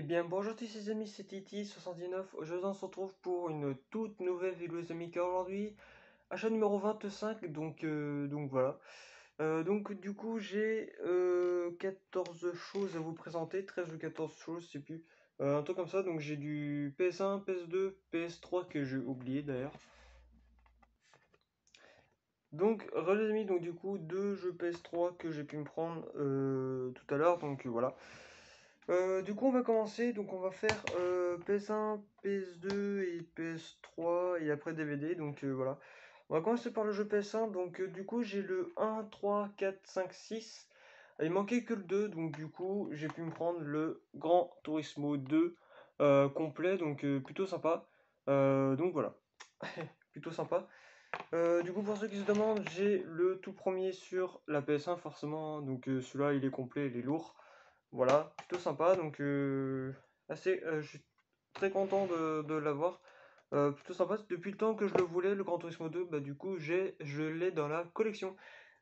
Eh bien bonjour tous les amis, c'est Titi79. Aujourd'hui on se retrouve pour une toute nouvelle vidéo les amis, car aujourd'hui, achat numéro 25, donc voilà. Donc du coup j'ai 14 choses à vous présenter, 13 ou 14 choses, je sais plus. Un truc comme ça, donc j'ai du PS1, PS2, PS3 que j'ai oublié d'ailleurs. Donc les amis, donc du coup deux jeux PS3 que j'ai pu me prendre tout à l'heure, donc voilà. Du coup, on va commencer. Donc, on va faire PS1, PS2 et PS3 et après DVD. Donc, voilà. On va commencer par le jeu PS1. Donc, du coup, j'ai le 1, 3, 4, 5, 6. Il manquait que le 2. Donc, du coup, j'ai pu me prendre le Gran Turismo 2 complet. Donc, plutôt sympa. Donc, voilà. Plutôt sympa. Du coup, pour ceux qui se demandent, j'ai le tout premier sur la PS1, forcément. Donc, celui-là, il est complet, il est lourd. Voilà, plutôt sympa. Donc, je suis très content de l'avoir. Plutôt sympa. Depuis le temps que je le voulais, le Gran Turismo 2, bah, du coup, je l'ai dans la collection.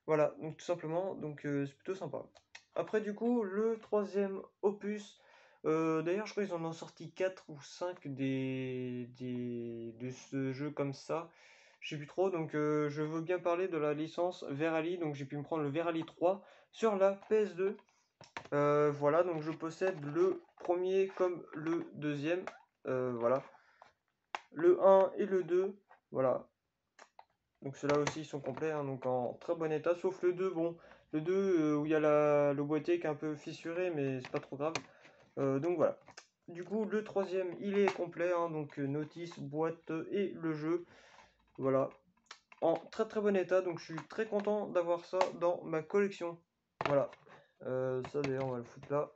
Voilà, donc tout simplement. Donc, c'est plutôt sympa. Après, du coup, le troisième opus. D'ailleurs, je crois qu'ils en ont sorti 4 ou 5 de ce jeu comme ça. Je sais plus trop, donc je veux bien parler de la licence Verali, donc j'ai pu me prendre le Verali 3 sur la PS2. Voilà, donc je possède le premier comme le deuxième, voilà, le 1 et le 2, voilà. Donc ceux-là aussi ils sont complets, hein, donc en très bon état, sauf le 2, bon, le 2 où il y a le boîtier qui est un peu fissuré, mais c'est pas trop grave. Donc voilà. Du coup, le troisième, il est complet, hein, donc notice, boîte et le jeu. Voilà, en très très bon état, donc je suis très content d'avoir ça dans ma collection. Voilà, ça d'ailleurs on va le foutre là.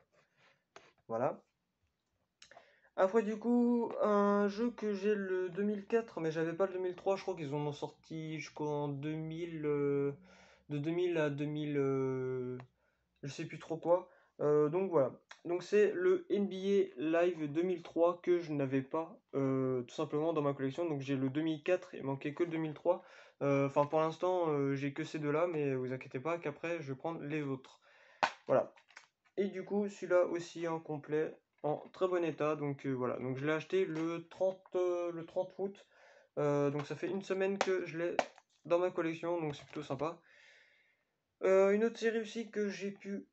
Voilà. Après du coup, un jeu que j'ai le 2004, mais j'avais pas le 2003, je crois qu'ils en ont sorti jusqu'en 2000, de 2000 à 2000, je sais plus trop quoi. Donc voilà. Donc c'est le NBA Live 2003 que je n'avais pas tout simplement dans ma collection. Donc j'ai le 2004, il manquait que le 2003. Enfin pour l'instant j'ai que ces deux-là, mais vous inquiétez pas qu'après je vais prendre les autres. Voilà. Et du coup celui-là aussi en complet, en très bon état. Donc voilà. Donc je l'ai acheté le 30 août. Donc ça fait une semaine que je l'ai dans ma collection, donc c'est plutôt sympa. Une autre série aussi que j'ai pu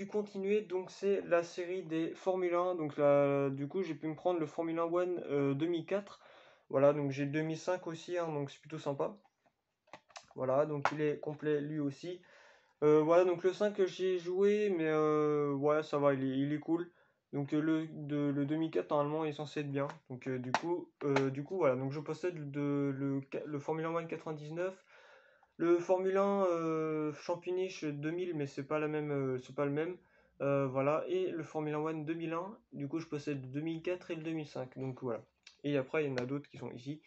continuer, donc c'est la série des Formule 1. Donc là, du coup, j'ai pu me prendre le Formula One 2004. Voilà, donc j'ai le 2005 aussi, hein, donc c'est plutôt sympa. Voilà, donc il est complet lui aussi. Voilà, donc le 5 j'ai joué, mais ouais, ça va, il est cool. Donc le 2004 normalement il est censé être bien. Donc du coup voilà, donc je possède le Formula One 99, le Formule 1 Championship 2000, mais c'est pas la même, c'est pas le même. Voilà, et le Formula One 2001. Du coup, je possède le 2004 et le 2005. Donc voilà. Et après, il y en a d'autres qui sont ici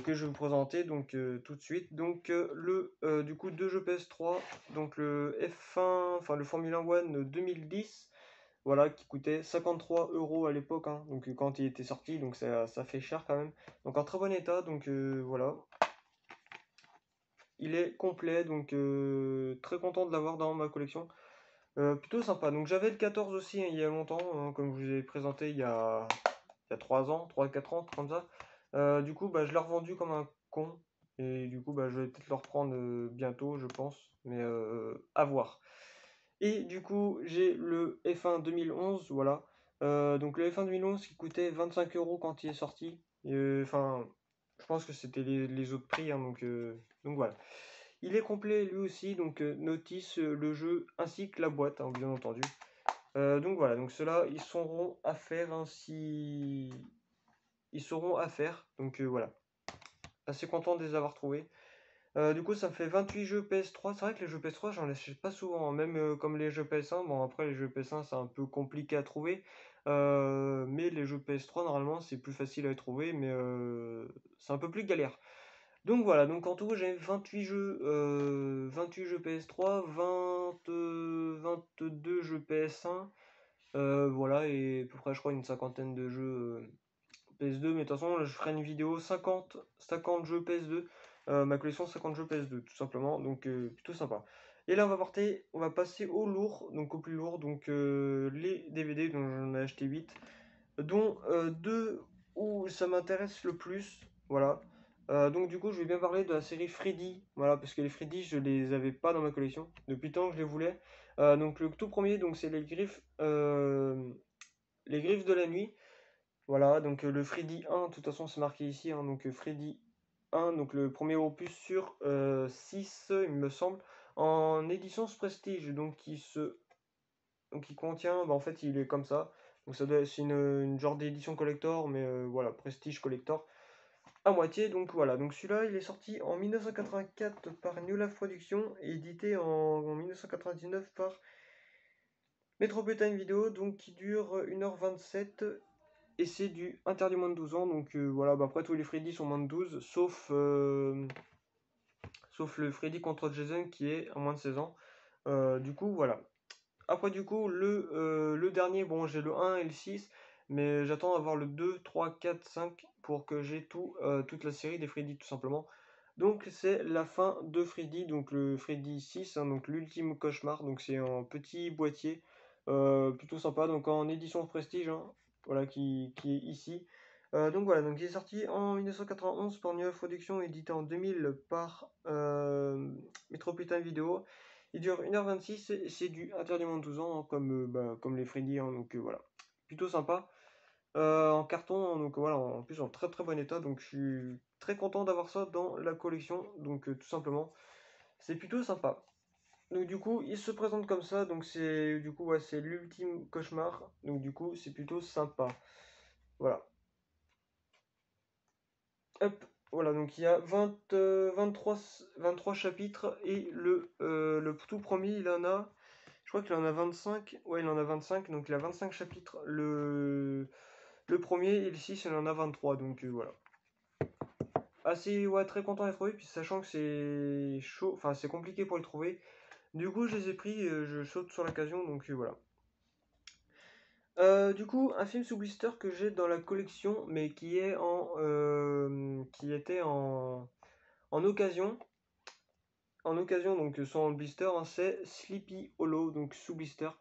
que je vais vous présenter donc tout de suite. Donc du coup deux jeux PS3, donc le F1, enfin le Formula One 2010. Voilà, qui coûtait 53 € à l'époque, hein, donc quand il était sorti, donc ça fait cher quand même. Donc en très bon état, donc voilà. Il est complet, donc très content de l'avoir dans ma collection. Plutôt sympa. Donc j'avais le 14 aussi hein, il y a longtemps, hein, comme je vous ai présenté il y a 3 ans, 3 4 ans, comme ça. Du coup, bah, je l'ai revendu comme un con. Et du coup, bah, je vais peut-être le reprendre bientôt, je pense. Mais à voir. Et du coup, j'ai le F1 2011, voilà. Donc le F1 2011 qui coûtait 25 € quand il est sorti. Enfin, je pense que c'était les autres prix, hein, donc voilà. Il est complet lui aussi, donc notice le jeu ainsi que la boîte, hein, bien entendu. Donc voilà, donc ceux-là, ils seront à faire ainsi. Ils seront à faire, donc voilà. Assez content de les avoir trouvés. Du coup, ça me fait 28 jeux PS3. C'est vrai que les jeux PS3, j'en achète pas souvent, hein, même comme les jeux PS1. Bon, après, les jeux PS1, c'est un peu compliqué à trouver. Mais les jeux PS3, normalement, c'est plus facile à trouver, mais c'est un peu plus galère. Donc voilà, donc en tout, j'ai 28 jeux PS3, 22 jeux PS1. Voilà, et à peu près, je crois, une cinquantaine de jeux PS2. Mais de toute façon, là, je ferai une vidéo 50 jeux PS2. Ma collection 50 jeux PS2, tout simplement. Donc, plutôt sympa. Et là, on va passer au lourd, donc au plus lourd, donc les DVD, dont j'en ai acheté 8, dont 2 où ça m'intéresse le plus, voilà. Donc du coup, je vais bien parler de la série Freddy, voilà, parce que les Freddy, je les avais pas dans ma collection, depuis le temps que je les voulais. Donc le tout premier, donc c'est les griffes de la nuit, voilà, donc le Freddy 1, de toute façon c'est marqué ici, hein, donc Freddy 1, donc le premier opus sur 6, il me semble, en édition Prestige, donc il contient, bah, en fait il est comme ça, donc c'est une genre d'édition collector, mais voilà, Prestige collector, à moitié, donc voilà, donc celui-là il est sorti en 1984 par New Life Productions, et édité en 1999 par Metropolitan Video, donc qui dure 1h27. Et c'est du interdit moins de 12 ans, donc voilà, bah, après tous les Freddy sont moins de 12, sauf le Freddy contre Jason qui est à moins de 16 ans. Du coup, voilà. Après, du coup, le dernier, bon, j'ai le 1 et le 6, mais j'attends d'avoir le 2, 3, 4, 5 pour que j'ai toute la série des Freddy, tout simplement. Donc, c'est la fin de Freddy, donc le Freddy 6, hein, donc l'ultime cauchemar. Donc, c'est un petit boîtier, plutôt sympa, donc en édition Prestige, hein, voilà, qui est ici. Donc voilà, donc il est sorti en 1991 par New Wave Productions, édité en 2000 par Metropolitan Video. Il dure 1h26 et c'est du interdit moins de 12 ans, hein, comme les Freddy, hein, donc voilà. Plutôt sympa. En carton, hein, donc voilà, en plus en très très bon état, donc je suis très content d'avoir ça dans la collection, donc tout simplement. C'est plutôt sympa. Donc du coup, il se présente comme ça, donc c'est du coup ouais, c'est l'ultime cauchemar, donc du coup c'est plutôt sympa. Voilà. Hop, voilà, donc il y a 23 chapitres et le tout premier, je crois qu'il en a 25. Ouais, il en a 25, donc il a 25 chapitres. Le premier et le 6, il en a 23, donc voilà. Assez, ouais, très content de les trouver, puis sachant que c'est chaud, enfin c'est compliqué pour les trouver. Du coup, je les ai pris, je saute sur l'occasion, donc voilà. Du coup, un film sous blister que j'ai dans la collection, mais qui était en occasion. En occasion, donc sans le blister, hein, c'est Sleepy Hollow, donc sous blister,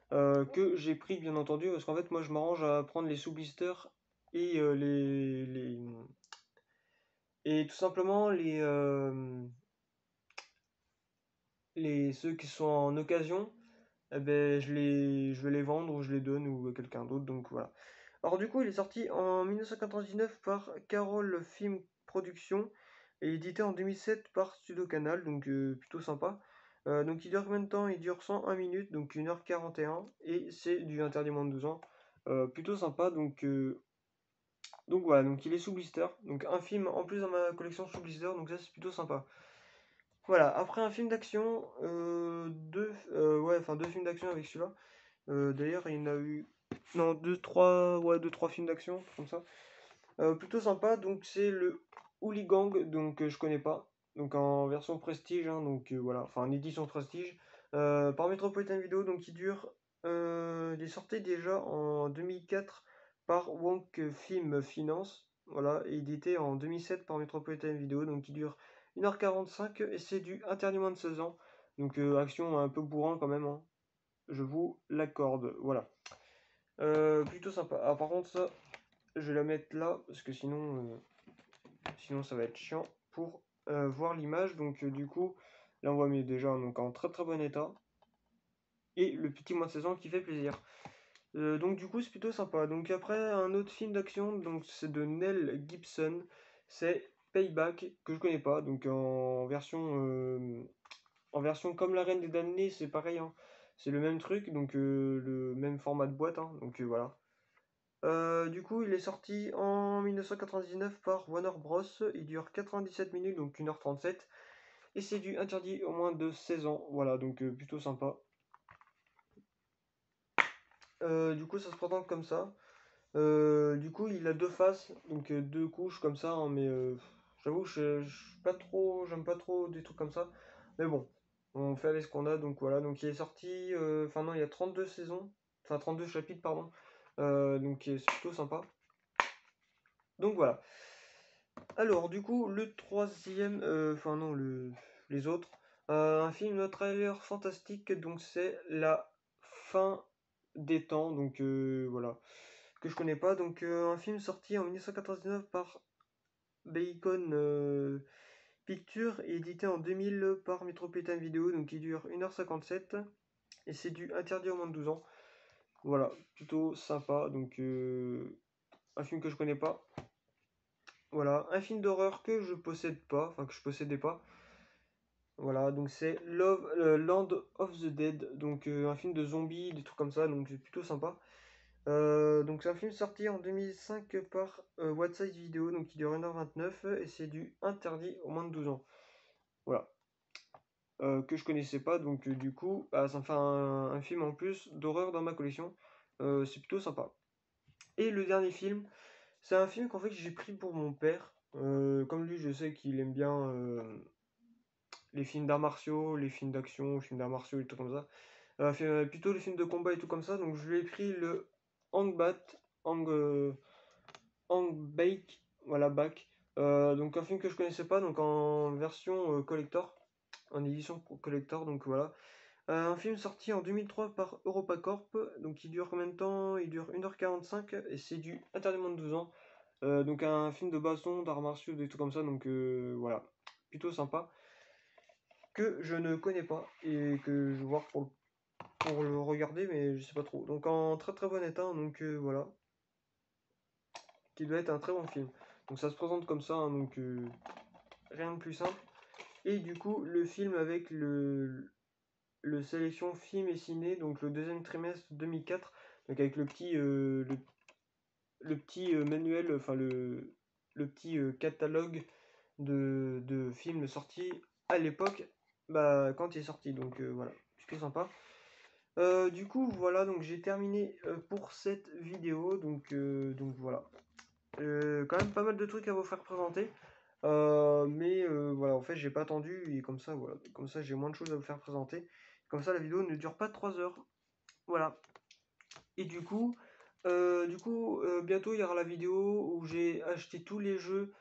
que j'ai pris bien entendu, parce qu'en fait, moi je m'arrange à prendre les sous blisters et et tout simplement ceux qui sont en occasion, eh ben, je vais les vendre ou je les donne ou à quelqu'un d'autre, donc voilà. Alors du coup, il est sorti en 1999 par Carol Film Productions et édité en 2007 par Studio Canal, donc plutôt sympa. Donc il dure combien de temps? Il dure 101 minutes, donc 1h41, et c'est du interdit moins de 12 ans. Plutôt sympa, donc voilà, donc il est sous blister. Donc un film en plus dans ma collection sous blister, donc ça c'est plutôt sympa. Voilà, après un film d'action, ouais, enfin deux films d'action avec celui-là. D'ailleurs, il y en a eu, non, deux, trois films d'action, comme ça. Plutôt sympa, donc c'est le Hooligang, donc je connais pas. Donc en version prestige, hein, donc voilà, enfin en édition prestige. Par Metropolitan Video, donc il est sorti déjà en 2004 par Wonk Film Finance, voilà, et édité en 2007 par Metropolitan Video, donc il dure 1h45 et c'est du interdit moins de 16 ans. Donc action un peu bourrin quand même, hein, je vous l'accorde, voilà. Plutôt sympa. Ah, par contre, ça, je vais la mettre là, parce que sinon ça va être chiant pour voir l'image. Donc du coup, là on voit mieux déjà, donc en très très bon état. Et le petit moins de 16 ans qui fait plaisir. Donc du coup c'est plutôt sympa. Donc après un autre film d'action, donc c'est de Mel Gibson, c'est Payback, que je connais pas, donc en version comme La Reine des Damnés, c'est pareil, hein. C'est le même truc, donc le même format de boîte, hein, donc voilà. Du coup, il est sorti en 1999 par Warner Bros. Il dure 97 minutes, donc 1h37. Et c'est du interdit au moins de 16 ans. Voilà, donc plutôt sympa. Du coup, ça se présente comme ça. Du coup, il a deux faces, donc deux couches comme ça, hein, mais j'avoue, j'aime pas trop des trucs comme ça. Mais bon, on fait avec ce qu'on a, donc voilà. Donc il est sorti, enfin non, il y a 32 saisons, enfin 32 chapitres, pardon. Donc c'est plutôt sympa. Donc voilà. Alors, du coup, le troisième, enfin non, les autres. Un film, notre trailer fantastique, donc c'est la fin des temps, donc voilà, que je connais pas. Donc un film sorti en 1999 par Bacon Pictures et édité en 2000 par Metropolitan Video, donc il dure 1h57 et c'est du interdit aux moins de 12 ans. Voilà, plutôt sympa, donc un film que je connais pas. Voilà, un film d'horreur que je possède pas, enfin que je possédais pas. Voilà, donc c'est Land of the Dead, donc un film de zombies, des trucs comme ça, donc c'est plutôt sympa. Donc c'est un film sorti en 2005 par What Size Video, donc il dure 1h29 et c'est du interdit aux moins de 12 ans. Voilà. Que je connaissais pas, donc du coup, bah, ça me fait un film en plus d'horreur dans ma collection. C'est plutôt sympa. Et le dernier film, c'est un film qu'en fait j'ai pris pour mon père. Comme lui, je sais qu'il aime bien les films d'arts martiaux, les films d'action, les films d'arts martiaux et tout comme ça. Plutôt les films de combat et tout comme ça. Donc je lui ai pris le Hangbat, Hang, Hang Bake, voilà, Back. Donc un film que je connaissais pas, donc en version collector, en édition collector, donc voilà. Un film sorti en 2003 par EuropaCorp, donc il dure combien de temps? Il dure 1h45 et c'est du interdit moins de 12 ans. Donc un film de baston, d'arts martiaux, des trucs comme ça, donc voilà, plutôt sympa, que je ne connais pas et que je vais voir pour le regarder, mais je sais pas trop. Donc en très très bon état, donc voilà, qui doit être un très bon film. Donc ça se présente comme ça, hein, donc rien de plus simple. Et du coup, le film avec le sélection film et ciné, donc le deuxième trimestre 2004, donc avec le petit manuel, enfin le petit catalogue de films sortis à l'époque, bah, quand il est sorti. Donc voilà, plutôt sympa. Du coup, voilà, donc j'ai terminé pour cette vidéo. Donc voilà. Quand même pas mal de trucs à vous faire présenter. Mais voilà, en fait, j'ai pas attendu et comme ça, voilà. Comme ça, j'ai moins de choses à vous faire présenter. Comme ça, la vidéo ne dure pas 3 heures. Voilà. Et bientôt il y aura la vidéo où j'ai acheté tous les jeux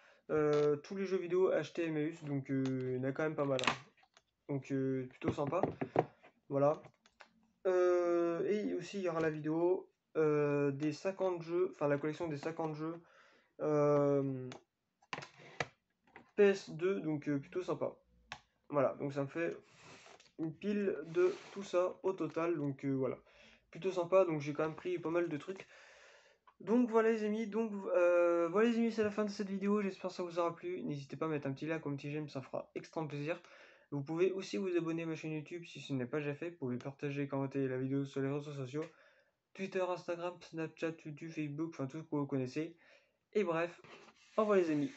vidéo achetés Emmaüs, donc il y en a quand même pas mal, hein. Donc plutôt sympa, voilà. Et aussi il y aura la vidéo des 50 jeux, enfin la collection des 50 jeux PS2, donc plutôt sympa. Voilà, donc ça me fait une pile de tout ça au total, donc voilà. Plutôt sympa, donc j'ai quand même pris pas mal de trucs. Donc voilà les amis, voilà les amis, c'est la fin de cette vidéo, j'espère que ça vous aura plu. N'hésitez pas à mettre un petit like ou un petit j'aime, ça fera extrêmement plaisir. Vous pouvez aussi vous abonner à ma chaîne YouTube si ce n'est pas déjà fait. Vous pouvez partager et commenter la vidéo sur les réseaux sociaux, Twitter, Instagram, Snapchat, YouTube, Facebook, enfin tout ce que vous connaissez. Et bref, au revoir les amis.